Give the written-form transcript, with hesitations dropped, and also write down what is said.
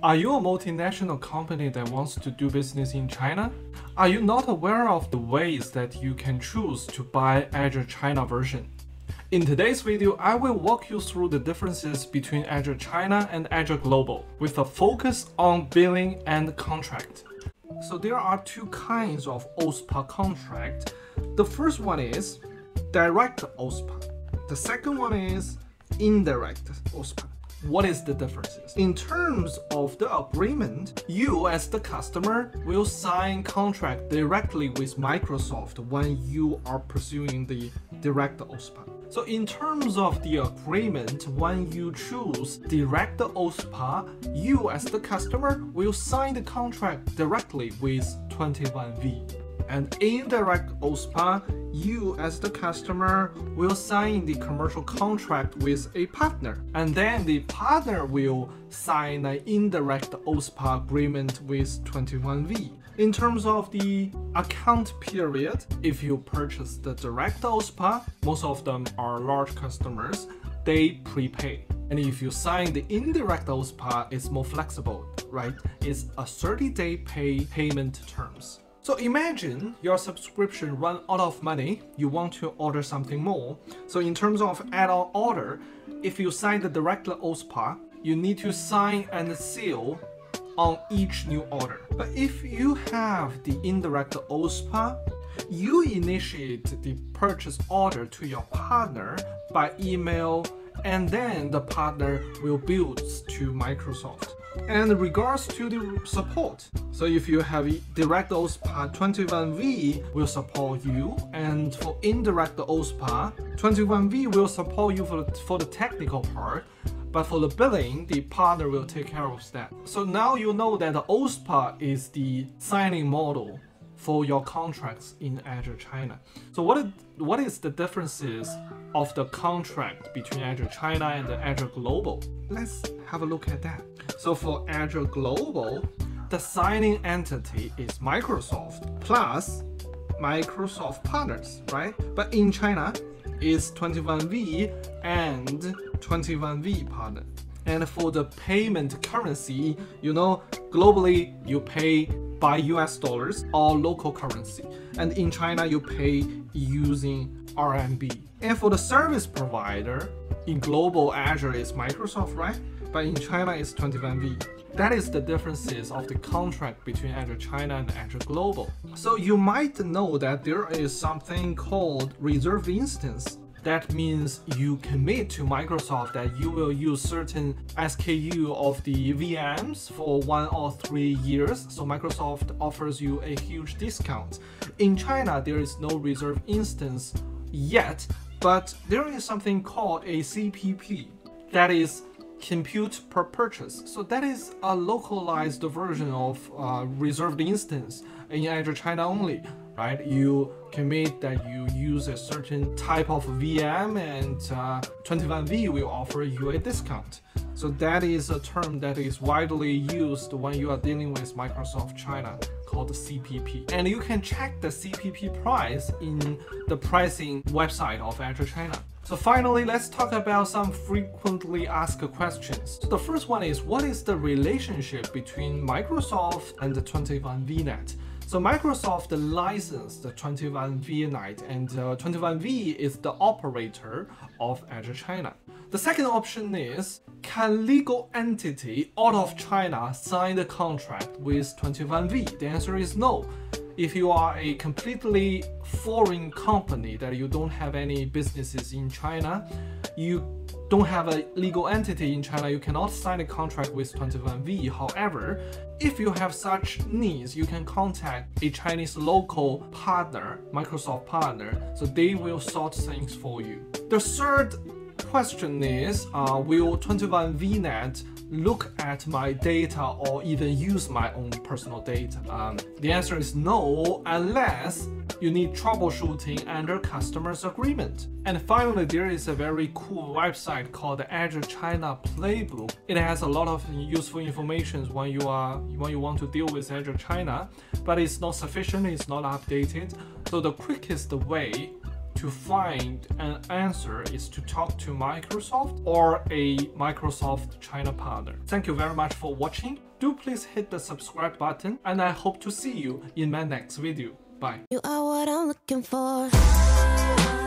Are you a multinational company that wants to do business in China? Are you not aware of the ways that you can choose to buy Azure China version? In today's video, I will walk you through the differences between Azure China and Azure Global, with a focus on billing and contract. So there are two kinds of OSPA contract. The first one is direct OSPA. The second one is indirect OSPA. What is the differences? In terms of the agreement, you as the customer will sign contract directly with Microsoft when you are pursuing the direct OSPA. So in terms of the agreement, when you choose direct OSPA, you as the customer will sign the contract directly with 21V. And indirect OSPA, you as the customer will sign the commercial contract with a partner, and then the partner will sign an indirect OSPA agreement with 21V. In terms of the account period, if you purchase the direct OSPA, most of them are large customers, they prepay. And if you sign the indirect OSPA, it's more flexible, right? It's a 30-day payment terms. So imagine your subscription run out of money, you want to order something more. So in terms of add-on order, if you sign the direct OSPA, you need to sign and seal on each new order. But if you have the indirect OSPA, you initiate the purchase order to your partner by email, and then the partner will bill to Microsoft. And in regards to the support, so if you have direct OSPA, 21V will support you, and for indirect OSPA, 21V will support you for the technical part, but for the billing, the partner will take care of that. So now you know that the OSPA is the signing model for your contracts in Azure China. So what is the differences of the contract between Azure China and the Azure Global? Let's have a look at that. So for Azure Global, the signing entity is Microsoft plus Microsoft partners, right? But in China, it's 21V and 21V partner. And for the payment currency, you know, globally you pay by US dollars or local currency. And in China, you pay using RMB. And for the service provider, in global Azure is Microsoft, right? But in China, it's 21V. That is the differences of the contract between Azure China and Azure Global. So you might know that there is something called reserved instance. That means you commit to Microsoft that you will use certain SKU of the VMs for 1 or 3 years. So Microsoft offers you a huge discount. In China, there is no reserved instance yet, but there is something called a CPP. That is compute per purchase. So that is a localized version of reserved instance in Azure China only, right? You commit that you use a certain type of VM, and 21V will offer you a discount. So that is a term that is widely used when you are dealing with Microsoft China, called the CPP. And you can check the CPP price in the pricing website of Azure China. So finally, let's talk about some frequently asked questions. So the first one is, what is the relationship between Microsoft and the 21VNet? So Microsoft licensed the 21VNet, and 21V is the operator of Azure China. The second option is, can legal entity out of China sign the contract with 21V? The answer is no. If you are a completely foreign company that you don't have any businesses in China, you don't have a legal entity in China, you cannot sign a contract with 21V. However, if you have such needs, you can contact a Chinese local partner, Microsoft partner, so they will sort things for you. The third question is, will 21VNet look at my data or even use my own personal data? The answer is no, unless you need troubleshooting under customer's agreement. And finally, there is a very cool website called the Azure China Playbook. It has a lot of useful information when you want to deal with Azure China, but it's not sufficient, it's not updated. So the quickest way to find an answer is to talk to Microsoft or a Microsoft China partner. Thank you very much for watching. Do please hit the subscribe button, and I hope to see you in my next video. Bye. You are what I'm looking for.